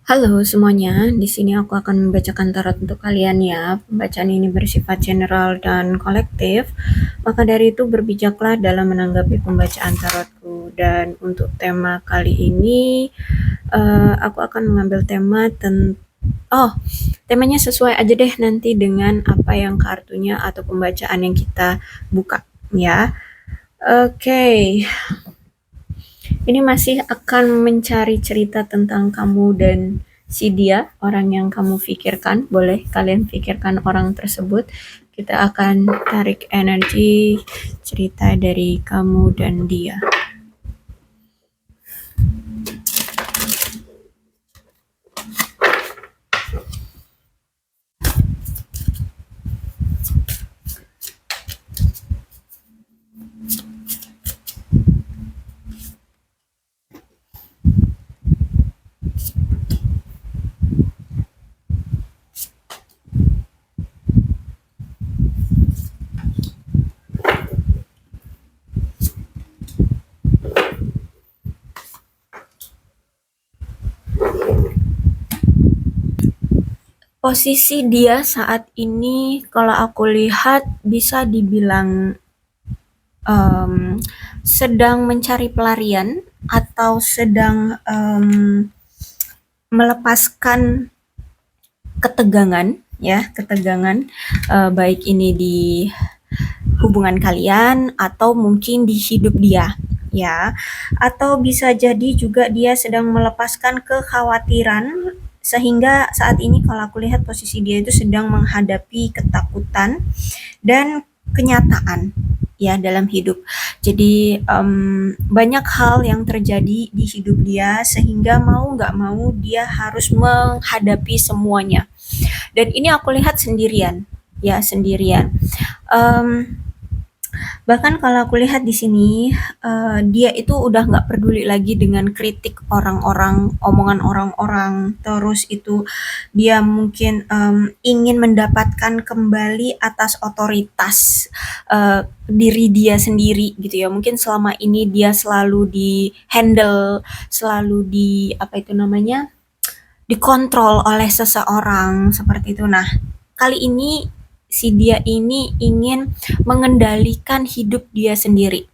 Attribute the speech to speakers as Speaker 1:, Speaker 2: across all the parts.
Speaker 1: Halo semuanya, di sini aku akan membacakan tarot untuk kalian ya. Pembacaan ini bersifat general dan kolektif, maka dari itu berbijaklah dalam menanggapi pembacaan tarotku. Dan untuk tema kali ini, aku akan mengambil tema temanya sesuai aja deh nanti dengan apa yang kartunya atau pembacaan yang kita buka ya. Oke, ini masih akan mencari cerita tentang kamu dan si dia, orang yang kamu pikirkan. Boleh kalian pikirkan orang tersebut. Kita akan tarik energi cerita dari kamu dan dia. Posisi dia saat ini kalau aku lihat bisa dibilang sedang mencari pelarian atau sedang melepaskan ketegangan ya, ketegangan baik ini di hubungan kalian atau mungkin di hidup dia ya, atau bisa jadi juga dia sedang melepaskan kekhawatiran sehingga saat ini kalau aku lihat posisi dia itu sedang menghadapi ketakutan dan kenyataan ya dalam hidup. Jadi banyak hal yang terjadi di hidup dia sehingga mau nggak mau dia harus menghadapi semuanya. Dan ini aku lihat sendirian, ya sendirian. Em, Bahkan kalau aku lihat di sini, dia itu udah nggak peduli lagi dengan kritik orang-orang, omongan orang-orang. Terus itu dia mungkin ingin mendapatkan kembali atas otoritas diri dia sendiri gitu ya. Mungkin selama ini dia selalu di handle, selalu di apa itu namanya, dikontrol oleh seseorang seperti itu. Nah, kali ini si dia ini ingin mengendalikan hidup dia sendiri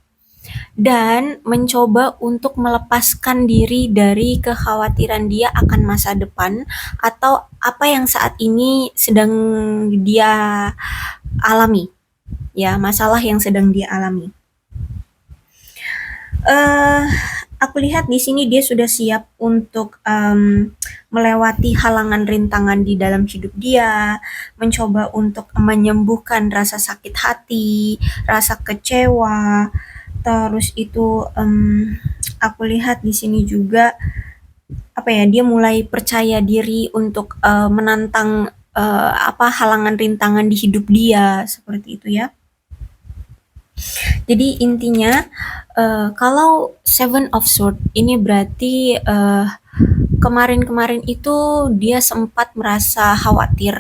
Speaker 1: dan mencoba untuk melepaskan diri dari kekhawatiran dia akan masa depan atau apa yang saat ini sedang dia alami, ya, masalah yang sedang dia alami. Eh, aku lihat di sini dia sudah siap untuk melewati halangan rintangan di dalam hidup dia, mencoba untuk menyembuhkan rasa sakit hati, rasa kecewa. Terus itu aku lihat di sini juga apa ya, dia mulai percaya diri untuk menantang apa halangan rintangan di hidup dia seperti itu ya. Jadi intinya kalau Seven of Swords ini berarti kemarin-kemarin itu dia sempat merasa khawatir,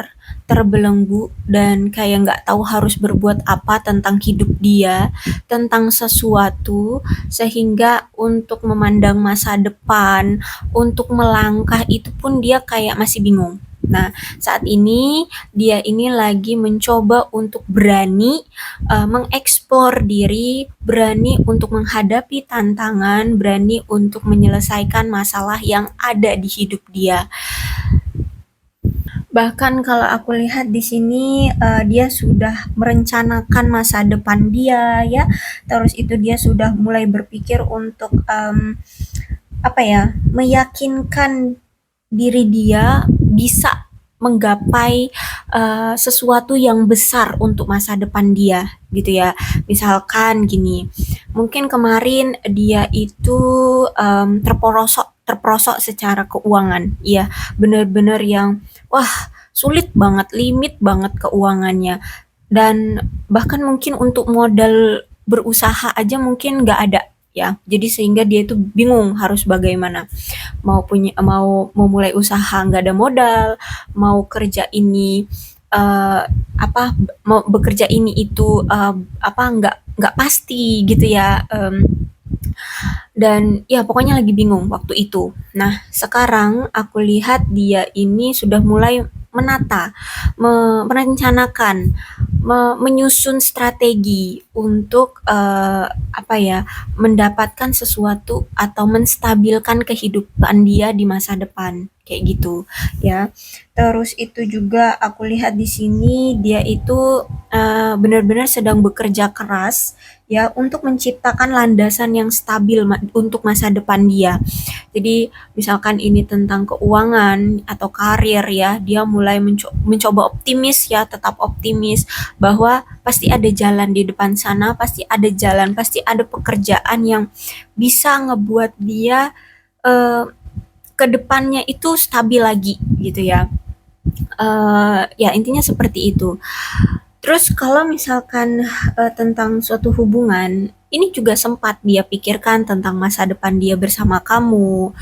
Speaker 1: terbelenggu, dan kayak nggak tahu harus berbuat apa tentang hidup dia, tentang sesuatu, sehingga untuk memandang masa depan, untuk melangkah itu pun dia kayak masih bingung. Nah, saat ini dia ini lagi mencoba untuk berani mengeksplor diri, berani untuk menghadapi tantangan, berani untuk menyelesaikan masalah yang ada di hidup dia. Bahkan kalau aku lihat di sini dia sudah merencanakan masa depan dia ya. Terus itu dia sudah mulai berpikir untuk apa ya, meyakinkan diri dia bisa menggapai sesuatu yang besar untuk masa depan dia gitu ya. Misalkan gini, mungkin kemarin dia itu terperosok secara keuangan, ya bener-bener yang wah sulit banget, limit banget keuangannya, dan bahkan mungkin untuk modal berusaha aja mungkin nggak ada ya. Jadi sehingga dia itu bingung harus bagaimana, mau mulai usaha nggak ada modal, mau kerja ini apa mau bekerja ini itu apa nggak pasti gitu ya. Dan ya pokoknya lagi bingung waktu itu. Nah, sekarang aku lihat dia ini sudah mulai menata, merencanakan, menyusun strategi untuk apa ya, mendapatkan sesuatu atau menstabilkan kehidupan dia di masa depan kayak gitu ya. Terus itu juga aku lihat di sini dia itu benar-benar sedang bekerja keras ya untuk menciptakan landasan yang stabil untuk masa depan dia. Jadi misalkan ini tentang keuangan atau karir ya, dia mulai mencoba optimis ya, tetap optimis bahwa pasti ada jalan di depan sana, pasti ada jalan, pasti ada pekerjaan yang bisa ngebuat dia eh, ke depannya itu stabil lagi gitu ya. Ya intinya seperti itu. Terus kalau misalkan tentang suatu hubungan, ini juga sempat dia pikirkan tentang masa depan dia bersama kamu.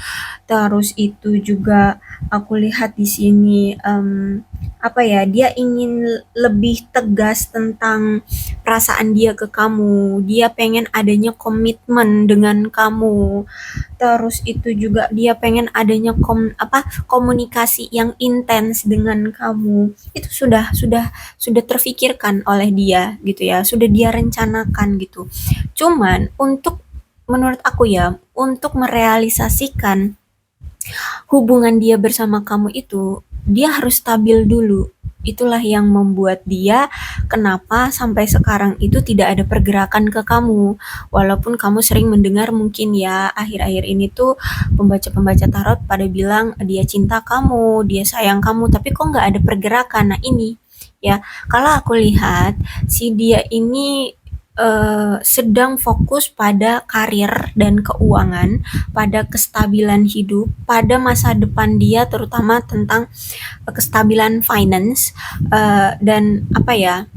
Speaker 1: Terus itu juga aku lihat di sini apa ya, dia ingin lebih tegas tentang perasaan dia ke kamu. Dia pengen adanya komitmen dengan kamu. Terus itu juga dia pengen adanya komunikasi yang intens dengan kamu. Itu sudah terfikirkan oleh dia gitu ya. Sudah dia rencanakan gitu. Cuman untuk menurut aku ya, untuk merealisasikan hubungan dia bersama kamu itu, dia harus stabil dulu. Itulah yang membuat dia kenapa sampai sekarang itu tidak ada pergerakan ke kamu. Walaupun kamu sering mendengar mungkin ya akhir-akhir ini tuh pembaca-pembaca tarot pada bilang dia cinta kamu, dia sayang kamu, tapi kok nggak ada pergerakan. Nah ini ya, kalau aku lihat si dia ini sedang fokus pada karir dan keuangan, pada kestabilan hidup, pada masa depan dia terutama tentang kestabilan finance dan apa ya,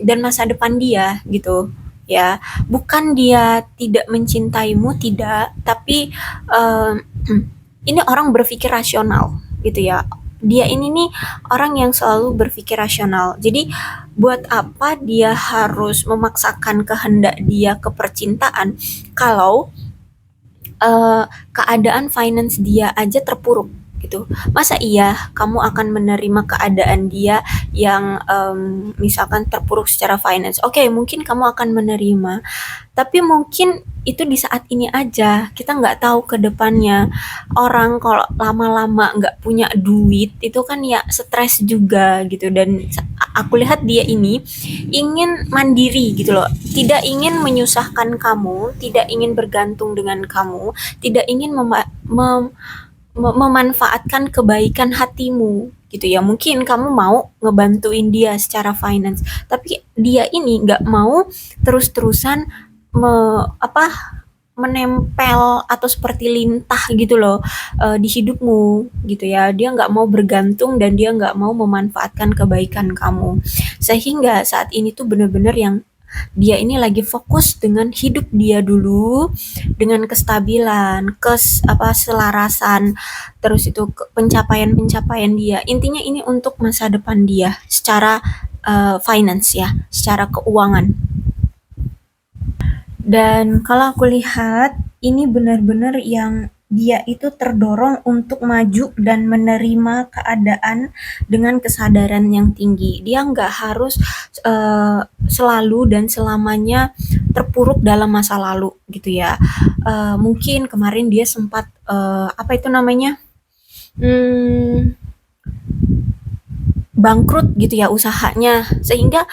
Speaker 1: dan masa depan dia gitu ya. Bukan dia tidak mencintaimu, tidak, tapi eh, ini orang berpikir rasional gitu ya. Dia ini nih orang yang selalu berpikir rasional. Jadi buat apa dia harus memaksakan kehendak dia ke percintaan kalau keadaan finance dia aja terpuruk gitu. Masa iya kamu akan menerima keadaan dia yang misalkan terpuruk secara finance? Oke, mungkin kamu akan menerima, tapi mungkin itu di saat ini aja. Kita nggak tahu ke depannya. Orang kalau lama-lama nggak punya duit itu kan ya stres juga gitu. Dan aku lihat dia ini ingin mandiri gitu loh. Tidak ingin menyusahkan kamu, tidak ingin bergantung dengan kamu, tidak ingin memanfaatkan kebaikan hatimu gitu ya. Mungkin kamu mau ngebantuin dia secara finance, tapi dia ini nggak mau terus-terusan apa menempel atau seperti lintah gitu loh di hidupmu gitu ya. Dia nggak mau bergantung dan dia nggak mau memanfaatkan kebaikan kamu, sehingga saat ini tuh bener-bener yang dia ini lagi fokus dengan hidup dia dulu, dengan kestabilan, selarasan, terus itu pencapaian-pencapaian dia. Intinya ini untuk masa depan dia secara finance ya, secara keuangan. Dan kalau aku lihat ini benar-benar yang dia itu terdorong untuk maju dan menerima keadaan dengan kesadaran yang tinggi. Dia nggak harus selalu dan selamanya terpuruk dalam masa lalu gitu ya. Mungkin kemarin dia sempat apa itu namanya, hmm, bangkrut gitu ya usahanya, sehingga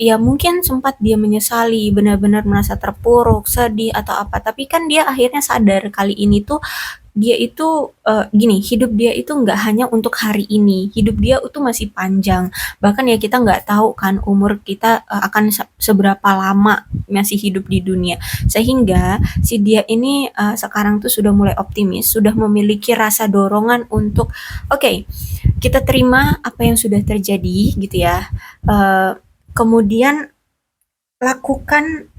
Speaker 1: ya mungkin sempat dia menyesali, benar-benar merasa terpuruk, sedih atau apa, tapi kan dia akhirnya sadar kali ini tuh dia itu gini, hidup dia itu nggak hanya untuk hari ini, hidup dia itu masih panjang. Bahkan ya kita nggak tahu kan umur kita akan seberapa lama masih hidup di dunia. Sehingga si dia ini sekarang tuh sudah mulai optimis, sudah memiliki rasa dorongan untuk oke, kita terima apa yang sudah terjadi gitu ya. Kemudian lakukan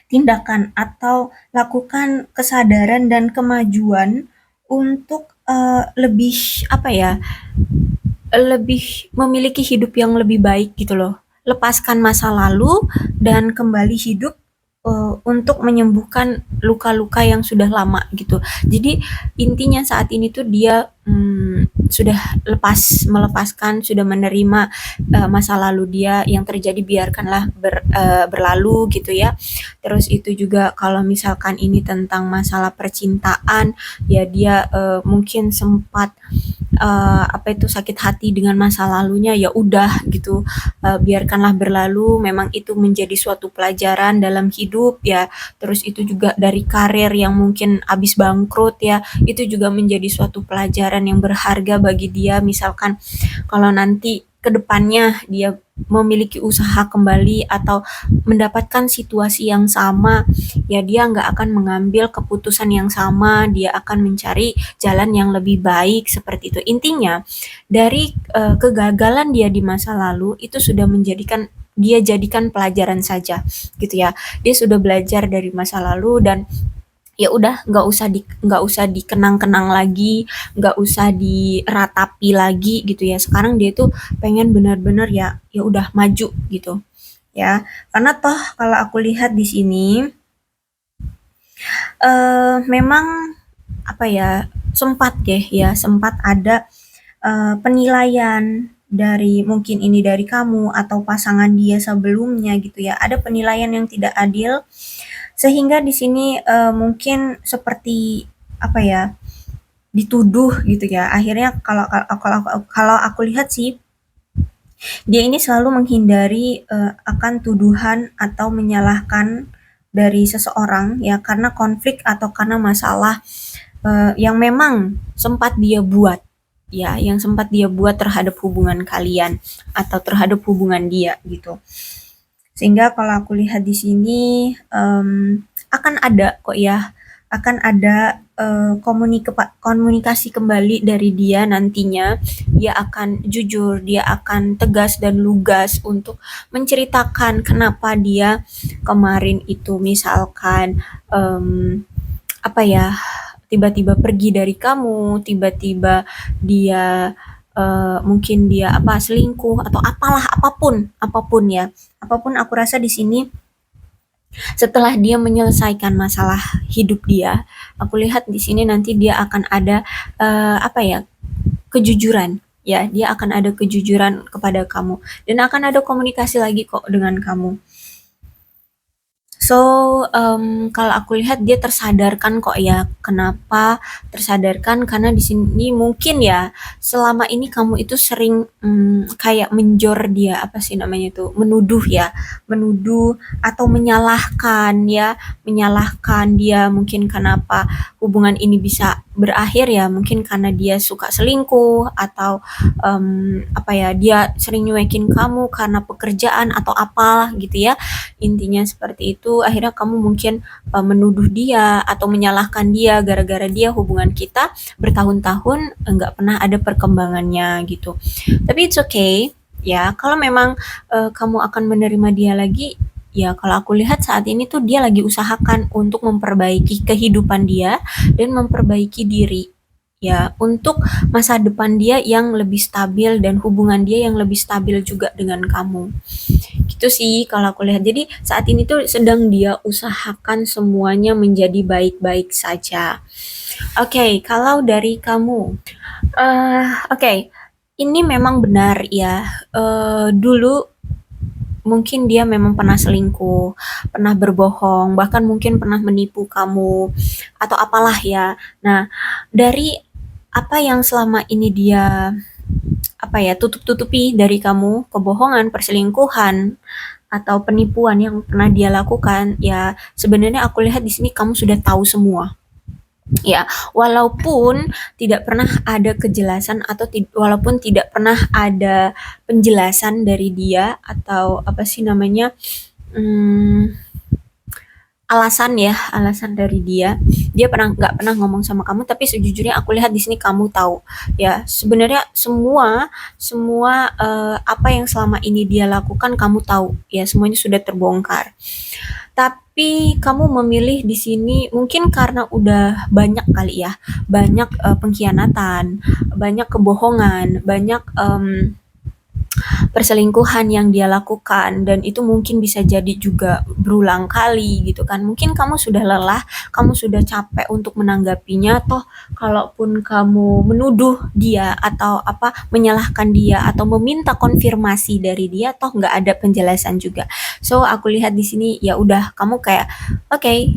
Speaker 1: tindakan atau lakukan kesadaran dan kemajuan untuk lebih apa ya, lebih memiliki hidup yang lebih baik gitu loh. Lepaskan masa lalu dan kembali hidup untuk menyembuhkan luka-luka yang sudah lama gitu. Jadi intinya saat ini tuh dia sudah melepaskan, sudah menerima masa lalu dia yang terjadi, biarkanlah berlalu gitu ya. Terus itu juga kalau misalkan ini tentang masalah percintaan, ya dia mungkin sempat apa itu sakit hati dengan masa lalunya, ya udah gitu, biarkanlah berlalu, memang itu menjadi suatu pelajaran dalam hidup ya. Terus itu juga dari karir yang mungkin habis bangkrut ya, itu juga menjadi suatu pelajaran yang berharga bagi dia. Misalkan kalau nanti kedepannya dia memiliki usaha kembali atau mendapatkan situasi yang sama, ya dia nggak akan mengambil keputusan yang sama, dia akan mencari jalan yang lebih baik seperti itu. Intinya dari kegagalan dia di masa lalu itu sudah dia jadikan pelajaran saja gitu ya. Dia sudah belajar dari masa lalu dan ya udah nggak usah dikenang-kenang lagi, nggak usah diratapi lagi gitu ya. Sekarang dia tuh pengen benar-benar ya ya udah maju gitu ya. Karena toh kalau aku lihat di sini memang apa ya, sempat ada penilaian dari mungkin ini dari kamu atau pasangan dia sebelumnya gitu ya. Ada penilaian yang tidak adil sehingga di sini mungkin seperti apa ya, dituduh gitu ya. Akhirnya kalau aku lihat sih dia ini selalu menghindari akan tuduhan atau menyalahkan dari seseorang ya, karena konflik atau karena masalah yang memang sempat dia buat ya, yang sempat dia buat terhadap hubungan kalian atau terhadap hubungan dia gitu. Sehingga kalau aku lihat di sini akan ada kok ya, akan ada komunikasi kembali dari dia nantinya. Dia akan jujur, dia akan tegas dan lugas untuk menceritakan kenapa dia kemarin itu misalkan apa ya, tiba-tiba pergi dari kamu, tiba-tiba dia mungkin dia apa selingkuh atau apalah, apapun apapun ya, apapun aku rasa di sini setelah dia menyelesaikan masalah hidup dia, aku lihat di sini nanti dia akan ada apa ya, kejujuran ya, dia akan ada kejujuran kepada kamu dan akan ada komunikasi lagi kok dengan kamu. So, kalau aku lihat dia tersadarkan kok ya. Kenapa tersadarkan? Karena di sini mungkin ya, selama ini kamu itu sering kayak menjor dia, apa sih namanya itu? Menuduh ya, menuduh atau menyalahkan ya, menyalahkan dia mungkin kenapa hubungan ini bisa berakhir ya, mungkin karena dia suka selingkuh atau apa ya, dia sering nyuekin kamu karena pekerjaan atau apalah gitu ya. Intinya seperti itu, akhirnya kamu mungkin menuduh dia atau menyalahkan dia gara-gara dia hubungan kita bertahun-tahun nggak pernah ada perkembangannya gitu. Tapi it's okay ya, kalau memang kamu akan menerima dia lagi, ya kalau aku lihat saat ini tuh dia lagi usahakan untuk memperbaiki kehidupan dia dan memperbaiki diri ya, untuk masa depan dia yang lebih stabil dan hubungan dia yang lebih stabil juga dengan kamu. Gitu sih kalau aku lihat. Jadi saat ini tuh sedang dia usahakan semuanya menjadi baik-baik saja. Oke, kalau dari kamu, oke, ini memang benar ya. Dulu mungkin dia memang pernah selingkuh, pernah berbohong, bahkan mungkin pernah menipu kamu atau apalah ya. Nah, dari apa yang selama ini dia apa ya, tutup-tutupi dari kamu, kebohongan, perselingkuhan, atau penipuan yang pernah dia lakukan, ya sebenarnya aku lihat di sini kamu sudah tahu semua. Ya, walaupun tidak pernah ada kejelasan atau walaupun tidak pernah ada penjelasan dari dia atau apa sih namanya, hmm, alasan dari dia. Dia nggak pernah ngomong sama kamu, tapi sejujurnya aku lihat di sini kamu tahu. Ya, sebenarnya semua semua apa yang selama ini dia lakukan kamu tahu. Ya, semuanya sudah terbongkar. Tapi kamu memilih di sini mungkin karena udah banyak kali ya, banyak pengkhianatan, banyak kebohongan, banyak perselingkuhan yang dia lakukan, dan itu mungkin bisa jadi juga berulang kali gitu kan. Mungkin kamu sudah lelah, kamu sudah capek untuk menanggapinya, toh kalaupun kamu menuduh dia atau apa menyalahkan dia atau meminta konfirmasi dari dia, toh nggak ada penjelasan juga. So aku lihat di sini ya udah kamu kayak oke,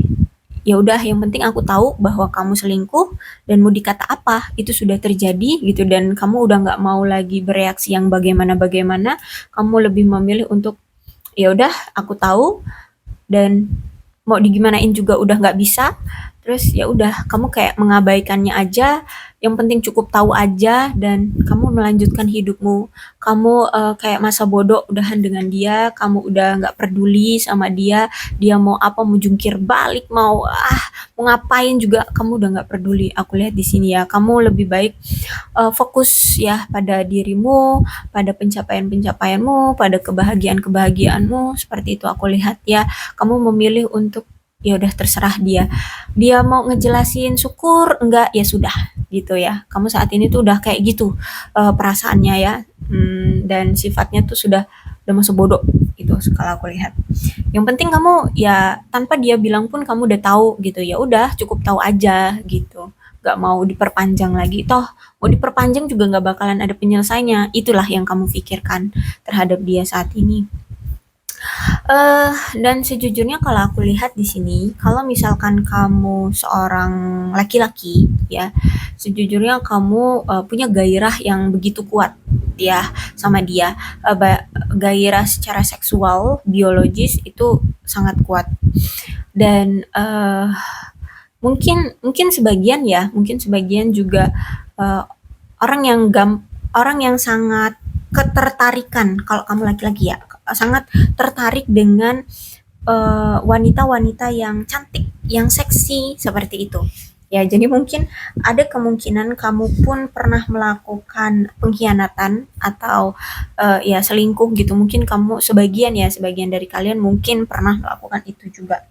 Speaker 1: ya udah yang penting aku tahu bahwa kamu selingkuh, dan mau dikata apa itu sudah terjadi gitu, dan kamu udah nggak mau lagi bereaksi yang bagaimana-bagaimana, kamu lebih memilih untuk ya udah aku tahu, dan mau digimanain juga udah nggak bisa, terus ya udah kamu kayak mengabaikannya aja, yang penting cukup tahu aja dan kamu melanjutkan hidupmu. Kamu kayak masa bodoh udahan dengan dia, kamu udah nggak peduli sama dia, dia mau apa, mau jungkir balik, mau ngapain juga kamu udah nggak peduli. Aku lihat di sini ya kamu lebih baik fokus ya pada dirimu, pada pencapaian-pencapaianmu, pada kebahagiaan-kebahagiaanmu, seperti itu aku lihat ya. Kamu memilih untuk ya udah terserah dia. Dia mau ngejelasin syukur enggak ya sudah gitu ya. Kamu saat ini tuh udah kayak gitu perasaannya ya. Dan sifatnya tuh udah masuk bodoh gitu kalau aku lihat. Yang penting kamu ya tanpa dia bilang pun kamu udah tahu gitu. Ya udah cukup tahu aja gitu. Gak mau diperpanjang lagi. Toh mau diperpanjang juga nggak bakalan ada penyelesaiannya. Itulah yang kamu pikirkan terhadap dia saat ini. Dan sejujurnya kalau aku lihat di sini, kalau misalkan kamu seorang laki-laki ya, sejujurnya kamu punya gairah yang begitu kuat ya sama dia. Gairah secara seksual, biologis itu sangat kuat. Dan mungkin mungkin sebagian ya, mungkin sebagian juga eh, orang yang orang yang sangat ketertarikan, kalau kamu laki-laki ya sangat tertarik dengan wanita-wanita yang cantik, yang seksi seperti itu. Ya, jadi mungkin ada kemungkinan kamu pun pernah melakukan pengkhianatan atau ya selingkuh gitu. Mungkin kamu sebagian dari kalian mungkin pernah melakukan itu juga.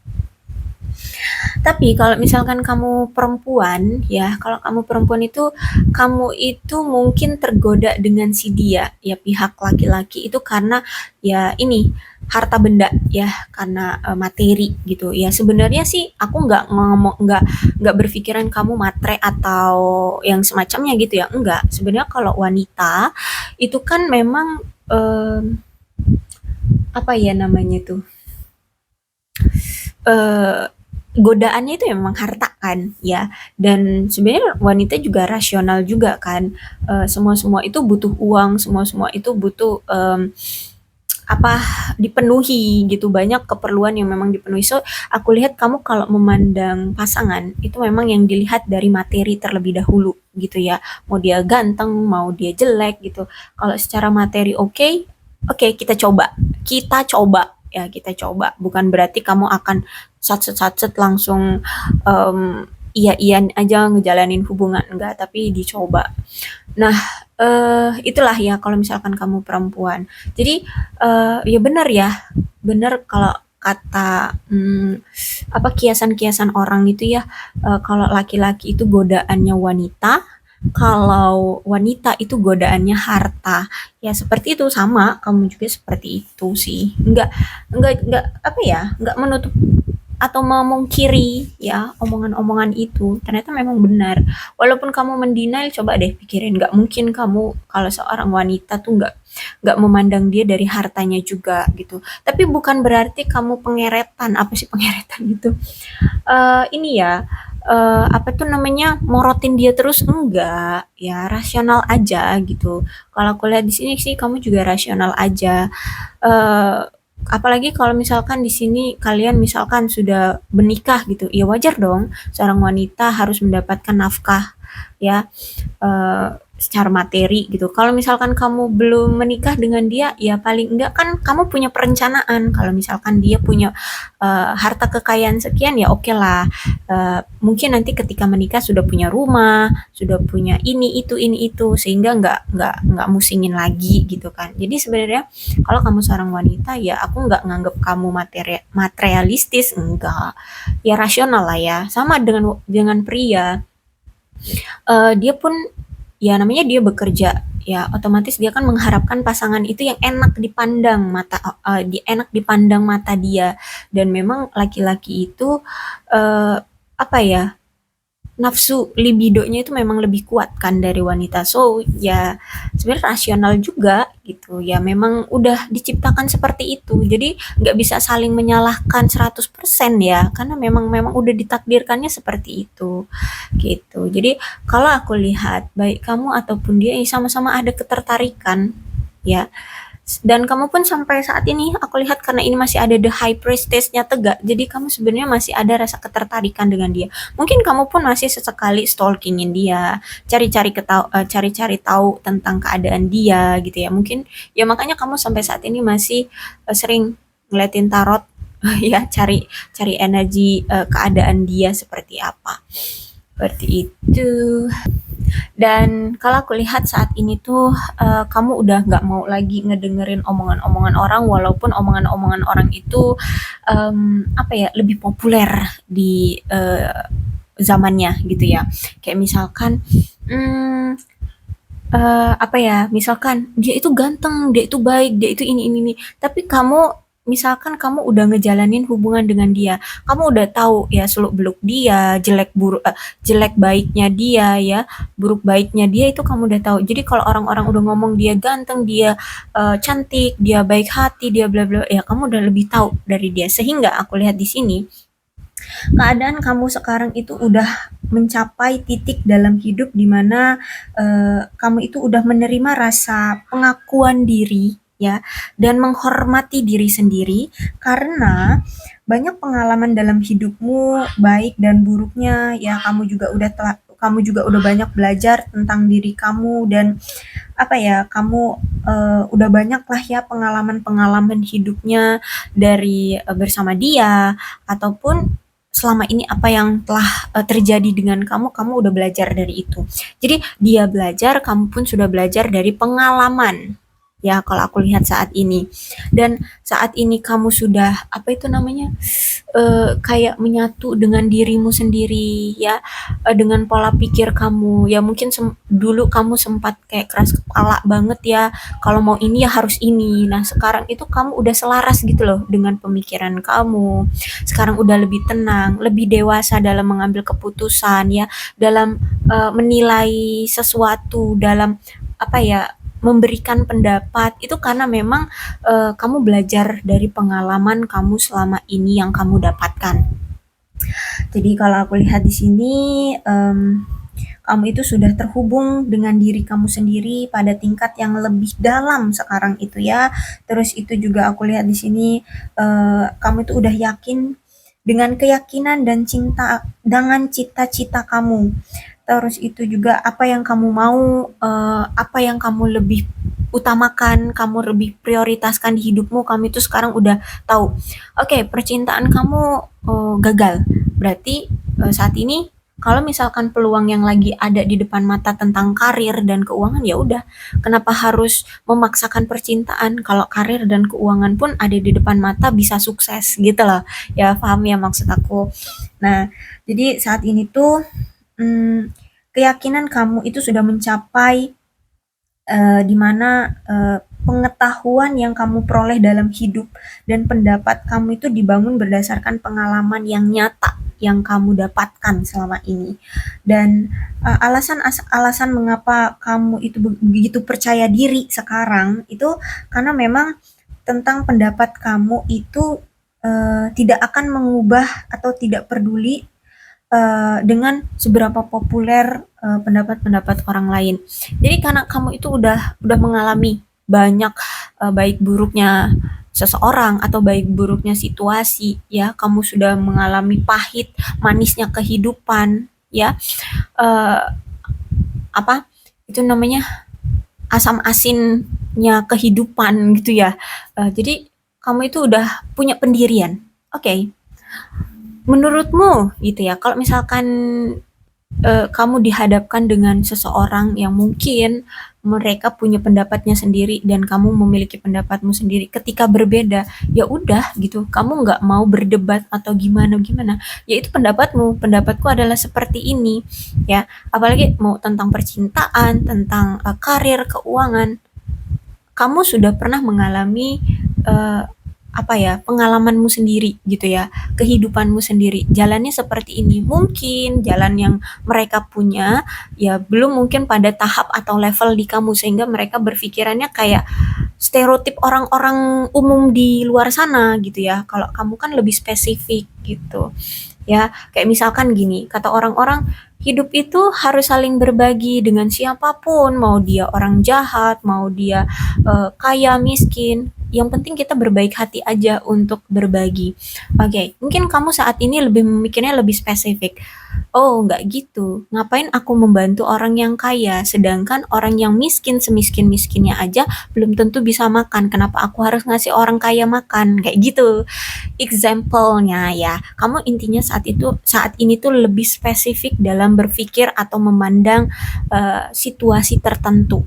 Speaker 1: Tapi kalau misalkan kamu perempuan, ya, kalau kamu perempuan itu, kamu itu mungkin tergoda dengan si dia, ya pihak laki-laki itu karena ya ini harta benda ya, karena materi gitu. Ya sebenarnya sih aku nggak berpikiran kamu matre atau yang semacamnya gitu ya, enggak. Sebenarnya kalau wanita itu kan memang apa ya namanya tuh? eh Godaannya itu ya memang harta kan ya, dan sebenarnya wanita juga rasional juga kan. Semua semua itu butuh uang, semua semua itu butuh apa dipenuhi gitu, banyak keperluan yang memang dipenuhi. So aku lihat kamu kalau memandang pasangan itu memang yang dilihat dari materi terlebih dahulu gitu ya, mau dia ganteng mau dia jelek gitu. Kalau secara materi oke, oke kita coba, bukan berarti kamu akan satset langsung iya-iyan aja ngejalanin hubungan, enggak, tapi dicoba. Nah, itulah ya kalau misalkan kamu perempuan. Jadi ya benar ya, benar kalau kata apa kiasan-kiasan orang itu ya, kalau laki-laki itu godaannya wanita, kalau wanita itu godaannya harta. Ya seperti itu, sama kamu juga seperti itu sih. Enggak apa ya, enggak menutup atau memungkiri ya omongan-omongan itu, ternyata memang benar. Walaupun kamu mendinai, coba deh pikirin, nggak mungkin kamu kalau seorang wanita tuh nggak memandang dia dari hartanya juga gitu. Tapi bukan berarti kamu pengeretan, apa sih pengeretan itu, ini ya, apa tuh namanya, morotin dia terus, enggak ya, rasional aja gitu. Kalau aku lihat di sini sih kamu juga rasional aja. eh Apalagi kalau misalkan di sini kalian misalkan sudah menikah gitu, ya wajar dong seorang wanita harus mendapatkan nafkah ya, secara materi gitu. Kalau misalkan kamu belum menikah dengan dia, ya paling enggak kan kamu punya perencanaan. Kalau misalkan dia punya harta kekayaan sekian, ya oke lah. Mungkin nanti ketika menikah sudah punya rumah, sudah punya ini itu, sehingga nggak musingin lagi gitu kan. Jadi sebenarnya kalau kamu seorang wanita, ya aku nggak nganggep kamu materialistis, enggak. Ya rasional lah ya. Sama dengan pria, dia pun ya namanya dia bekerja ya otomatis dia kan mengharapkan pasangan itu yang enak dipandang mata enak dipandang mata dia. Dan memang laki-laki itu apa ya, nafsu libidonya itu memang lebih kuat kan dari wanita. So ya sebenarnya rasional juga gitu. Ya memang udah diciptakan seperti itu. Jadi nggak bisa saling menyalahkan 100% ya, karena memang memang udah ditakdirkannya seperti itu gitu. Jadi kalau aku lihat baik kamu ataupun dia sama-sama ada ketertarikan ya, dan kamu pun sampai saat ini aku lihat karena ini masih ada the high priestess-nya tegak, jadi kamu sebenarnya masih ada rasa ketertarikan dengan dia. Mungkin kamu pun masih sesekali stalkingin dia, cari-cari tahu tentang keadaan dia gitu ya. Mungkin ya makanya kamu sampai saat ini masih sering ngeliatin tarot ya, cari cari energi keadaan dia seperti apa. Seperti itu. Dan kalau aku lihat saat ini tuh kamu udah nggak mau lagi ngedengerin omongan-omongan orang, walaupun omongan-omongan orang itu apa ya, lebih populer di zamannya gitu ya. Kayak misalkan hmm, apa ya, misalkan dia itu ganteng, dia itu baik, dia itu ini. Tapi kamu misalkan kamu udah ngejalanin hubungan dengan dia, kamu udah tahu ya seluk-beluk dia, jelek baiknya dia ya, buruk baiknya dia itu kamu udah tahu. Jadi kalau orang-orang udah ngomong dia ganteng, dia cantik, dia baik hati, dia bla bla, ya kamu udah lebih tahu dari dia. Sehingga aku lihat di sini keadaan kamu sekarang itu udah mencapai titik dalam hidup di mana kamu itu udah menerima rasa pengakuan diri ya, dan menghormati diri sendiri, karena banyak pengalaman dalam hidupmu baik dan buruknya ya, kamu juga udah banyak belajar tentang diri kamu. Dan apa ya, kamu udah banyak lah ya pengalaman-pengalaman hidupnya dari bersama dia, ataupun selama ini apa yang telah terjadi dengan kamu udah belajar dari itu. Jadi dia belajar, kamu pun sudah belajar dari pengalaman. Ya, kalau aku lihat saat ini. Dan saat ini kamu sudah apa itu namanya? Kayak menyatu dengan dirimu sendiri ya, dengan pola pikir kamu. Ya mungkin dulu kamu sempat kayak keras kepala banget ya, kalau mau ini ya harus ini. Nah, sekarang itu kamu udah selaras gitu loh dengan pemikiran kamu. Sekarang udah lebih tenang, lebih dewasa dalam mengambil keputusan ya, dalam menilai sesuatu, dalam apa ya, memberikan pendapat itu, karena memang kamu belajar dari pengalaman kamu selama ini yang kamu dapatkan. Jadi kalau aku lihat di sini, kamu itu sudah terhubung dengan diri kamu sendiri pada tingkat yang lebih dalam sekarang itu ya. Terus itu juga aku lihat di sini, kamu itu udah yakin dengan keyakinan dan cinta dengan cita-cita kamu. Terus itu juga apa yang kamu mau, apa yang kamu lebih utamakan, kamu lebih prioritaskan di hidupmu, kamu itu sekarang udah tahu. Oke, percintaan kamu gagal. Berarti saat ini kalau misalkan peluang yang lagi ada di depan mata tentang karir dan keuangan, ya udah. Kenapa harus memaksakan percintaan kalau karir dan keuangan pun ada di depan mata, bisa sukses gitu loh. Ya paham ya maksud aku. Nah, jadi saat ini tuh keyakinan kamu itu sudah mencapai di mana pengetahuan yang kamu peroleh dalam hidup dan pendapat kamu itu dibangun berdasarkan pengalaman yang nyata yang kamu dapatkan selama ini. Dan alasan mengapa kamu itu begitu percaya diri sekarang itu karena memang tentang pendapat kamu itu tidak akan mengubah atau tidak peduli dengan seberapa populer pendapat-pendapat orang lain. Jadi karena kamu itu udah mengalami banyak baik buruknya seseorang atau baik buruknya situasi ya, kamu sudah mengalami pahit manisnya kehidupan ya, eh, apa itu namanya, asam asinnya kehidupan gitu ya. Jadi kamu itu udah punya pendirian. Oke, menurutmu gitu ya, kalau misalkan kamu dihadapkan dengan seseorang yang mungkin mereka punya pendapatnya sendiri dan kamu memiliki pendapatmu sendiri. Ketika berbeda, ya udah gitu. Kamu nggak mau berdebat atau gimana gimana. Ya itu pendapatmu. Pendapatku adalah seperti ini, ya. Apalagi mau tentang percintaan, tentang karir, keuangan. Kamu sudah pernah mengalami eh, apa ya, pengalamanmu sendiri gitu ya, kehidupanmu sendiri. Jalannya seperti ini. Mungkin jalan yang mereka punya ya belum mungkin pada tahap atau level di kamu sehingga mereka berpikirannya kayak stereotip orang-orang umum di luar sana gitu ya. Kalau kamu kan lebih spesifik gitu. Ya, kayak misalkan gini, kata orang-orang, hidup itu harus saling berbagi dengan siapapun, mau dia orang jahat, mau dia kaya, miskin. Yang penting kita berbaik hati aja untuk berbagi. Oke, mungkin kamu saat ini lebih memikirnya lebih spesifik. Oh, nggak gitu. Ngapain aku membantu orang yang kaya, sedangkan orang yang miskin semiskin-miskinnya aja belum tentu bisa makan. Kenapa aku harus ngasih orang kaya makan? Kayak gitu example-nya ya. Kamu intinya saat ini tuh lebih spesifik dalam berpikir atau memandang situasi tertentu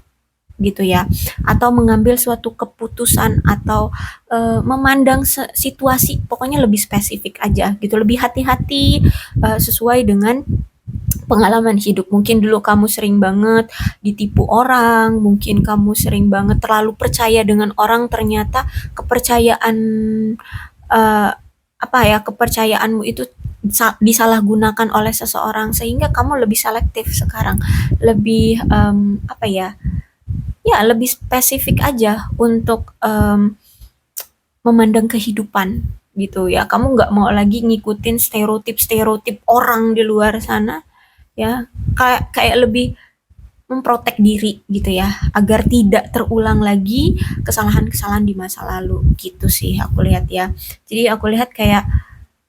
Speaker 1: gitu ya, atau mengambil suatu keputusan atau memandang situasi, pokoknya lebih spesifik aja gitu, lebih hati-hati sesuai dengan pengalaman hidup. Mungkin dulu kamu sering banget ditipu orang, mungkin kamu sering banget terlalu percaya dengan orang, ternyata kepercayaan eh, apa ya, kepercayaanmu itu disalahgunakan oleh seseorang sehingga kamu lebih selektif sekarang, lebih apa ya, ya lebih spesifik aja untuk memandang kehidupan gitu ya. Kamu nggak mau lagi ngikutin stereotip-stereotip orang di luar sana, ya. Kayak lebih memprotek diri gitu ya, agar tidak terulang lagi kesalahan-kesalahan di masa lalu gitu sih aku lihat ya. Jadi aku lihat kayak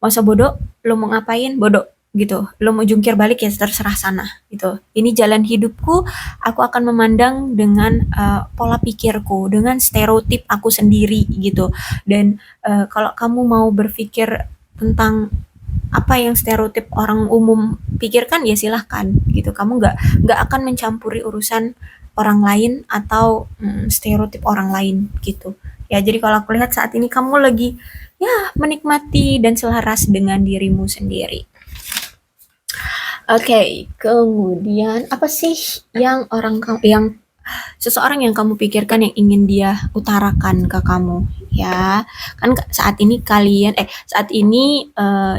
Speaker 1: masa bodoh, lo mau ngapain bodoh gitu, lo mau jungkir balik ya terserah sana gitu. Ini jalan hidupku, aku akan memandang dengan pola pikirku, dengan stereotip aku sendiri gitu. Dan kalau kamu mau berpikir tentang apa yang stereotip orang umum pikirkan ya silahkan gitu. Kamu nggak akan mencampuri urusan orang lain atau stereotip orang lain gitu ya. Jadi kalau aku lihat saat ini kamu lagi ya menikmati dan selaras dengan dirimu sendiri. Oke, kemudian apa sih yang yang seseorang yang kamu pikirkan yang ingin dia utarakan ke kamu, ya. Kan saat ini saat ini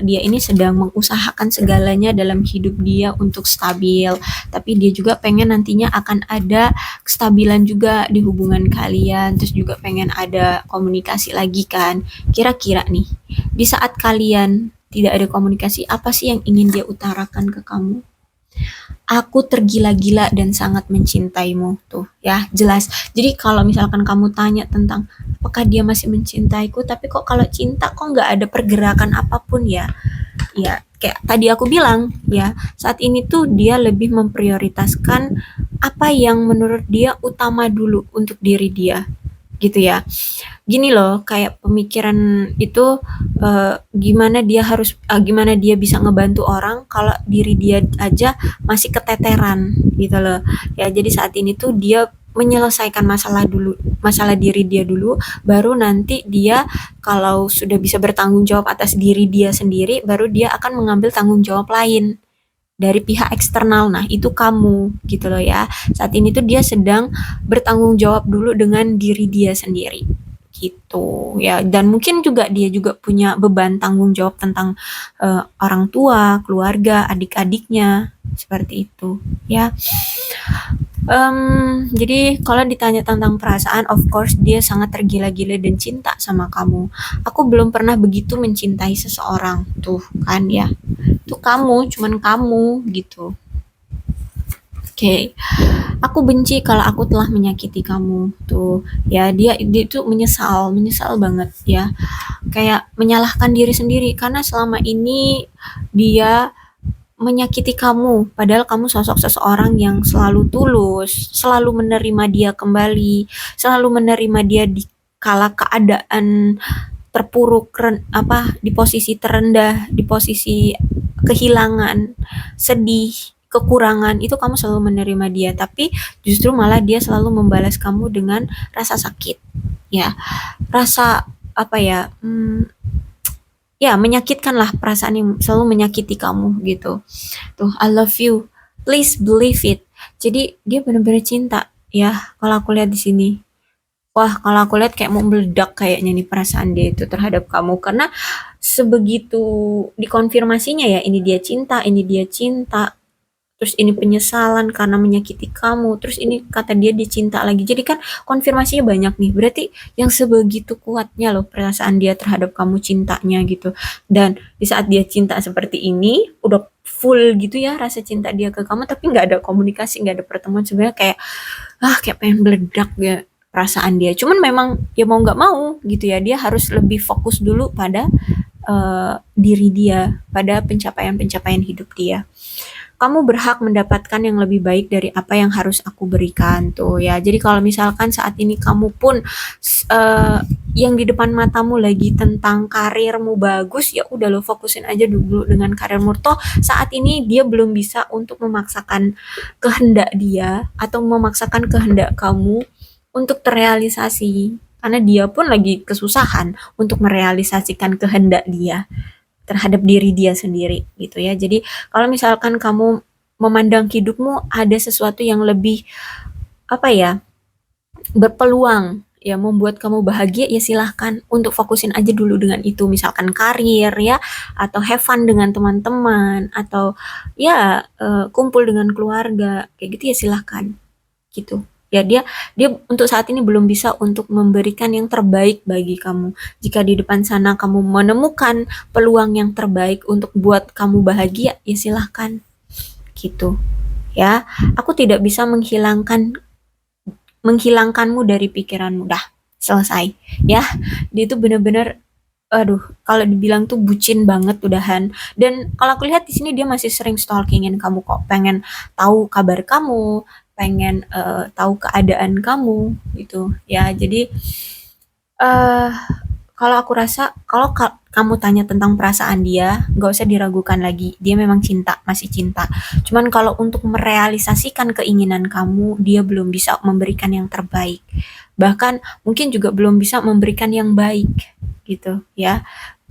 Speaker 1: dia ini sedang mengusahakan segalanya dalam hidup dia untuk stabil, tapi dia juga pengen nantinya akan ada kestabilan juga di hubungan kalian, terus juga pengen ada komunikasi lagi kan. Kira-kira nih, di saat kalian tidak ada komunikasi, apa sih yang ingin dia utarakan ke kamu? Aku tergila-gila dan sangat mencintaimu, tuh ya jelas. Jadi kalau misalkan kamu tanya tentang apakah dia masih mencintaiku, tapi kok kalau cinta kok nggak ada pergerakan apapun ya, ya kayak tadi aku bilang ya, saat ini tuh dia lebih memprioritaskan apa yang menurut dia utama dulu untuk diri dia gitu ya. Gini loh, kayak pemikiran itu gimana dia bisa ngebantu orang kalau diri dia aja masih keteteran gitu loh. Ya jadi saat ini tuh dia menyelesaikan masalah diri dia dulu, baru nanti dia kalau sudah bisa bertanggung jawab atas diri dia sendiri, baru dia akan mengambil tanggung jawab lain dari pihak eksternal. Nah, itu kamu gitu loh ya. Saat ini tuh dia sedang bertanggung jawab dulu dengan diri dia sendiri gitu ya. Dan mungkin juga dia juga punya beban tanggung jawab tentang orang tua, keluarga, adik-adiknya seperti itu ya. Jadi kalau ditanya tentang perasaan, of course dia sangat tergila-gila dan cinta sama kamu. Aku belum pernah begitu mencintai seseorang tuh kan ya. Itu kamu, cuman kamu gitu. Oke, aku benci kalau aku telah menyakiti kamu tuh ya. Dia tuh menyesal banget ya, kayak menyalahkan diri sendiri karena selama ini dia menyakiti kamu, padahal kamu sosok seseorang yang selalu tulus, selalu menerima dia kembali, selalu menerima dia di kala keadaan terpuruk, di posisi terendah, di posisi kehilangan, sedih kekurangan itu kamu selalu menerima dia, tapi justru malah dia selalu membalas kamu dengan rasa sakit. Ya, rasa apa ya? Ya menyakitkan lah, perasaan yang selalu menyakiti kamu gitu. Tuh, I love you. Please believe it. Jadi dia benar-benar cinta ya kalau aku lihat di sini. Wah, kalau aku lihat kayak mau meledak kayaknya nih perasaan dia itu terhadap kamu, karena sebegitu dikonfirmasinya ya, ini dia cinta, ini dia cinta, terus ini penyesalan karena menyakiti kamu, terus ini kata dia cinta lagi. Jadi kan konfirmasinya banyak nih. Berarti yang sebegitu kuatnya loh perasaan dia terhadap kamu, cintanya gitu. Dan di saat dia cinta seperti ini, udah full gitu ya rasa cinta dia ke kamu, tapi nggak ada komunikasi, nggak ada pertemuan, sebenarnya kayak kayak pengen meledak ya perasaan dia. Cuman memang ya mau nggak mau gitu ya, dia harus lebih fokus dulu pada diri dia, pada pencapaian-pencapaian hidup dia. Kamu berhak mendapatkan yang lebih baik dari apa yang harus aku berikan tuh ya. Jadi kalau misalkan saat ini kamu pun yang di depan matamu lagi tentang karirmu bagus, ya udah lo fokusin aja dulu dengan karirmu. Toh saat ini dia belum bisa untuk memaksakan kehendak dia atau memaksakan kehendak kamu untuk terrealisasi. Karena dia pun lagi kesusahan untuk merealisasikan kehendak dia terhadap diri dia sendiri gitu ya. Jadi kalau misalkan kamu memandang hidupmu ada sesuatu yang lebih apa ya, berpeluang ya membuat kamu bahagia, ya silahkan untuk fokusin aja dulu dengan itu, misalkan karir ya, atau have fun dengan teman-teman, atau ya kumpul dengan keluarga kayak gitu, ya silahkan gitu ya. Dia dia untuk saat ini belum bisa untuk memberikan yang terbaik bagi kamu. Jika di depan sana kamu menemukan peluang yang terbaik untuk buat kamu bahagia, ya silahkan gitu ya. Aku tidak bisa menghilangkanmu dari pikiranmu, dah selesai ya. Dia itu bener-bener, aduh, kalau dibilang tuh bucin banget udahan. Dan kalau aku lihat di sini dia masih sering stalkingin kamu kok, pengen tahu kabar kamu, pengen tahu keadaan kamu gitu ya. Jadi eh kalau aku rasa kalau kamu tanya tentang perasaan dia, nggak usah diragukan lagi. Dia memang cinta, masih cinta. Cuman kalau untuk merealisasikan keinginan kamu, dia belum bisa memberikan yang terbaik. Bahkan mungkin juga belum bisa memberikan yang baik gitu ya.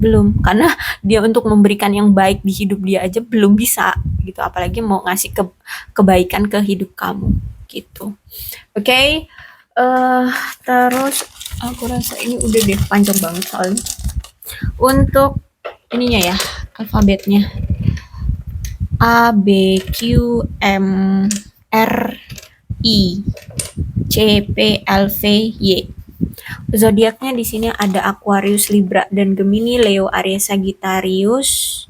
Speaker 1: Belum, karena dia untuk memberikan yang baik di hidup dia aja belum bisa gitu. Apalagi mau ngasih kebaikan ke hidup kamu gitu. Oke, eh terus aku rasa ini udah deh panjang banget soalnya. Untuk ininya ya, alfabetnya A B Q M R I C P L V Y. Zodiaknya di sini ada Aquarius, Libra, dan Gemini, Leo, Aries, Sagittarius.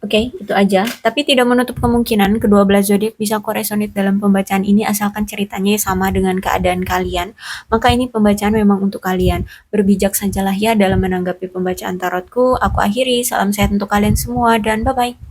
Speaker 1: Oke, itu aja. Tapi tidak menutup kemungkinan kedua belas zodiak bisa koresonate dalam pembacaan ini asalkan ceritanya sama dengan keadaan kalian. Maka ini pembacaan memang untuk kalian. Berbijak sajalah ya dalam menanggapi pembacaan tarotku. Aku akhiri. Salam sehat untuk kalian semua dan bye-bye.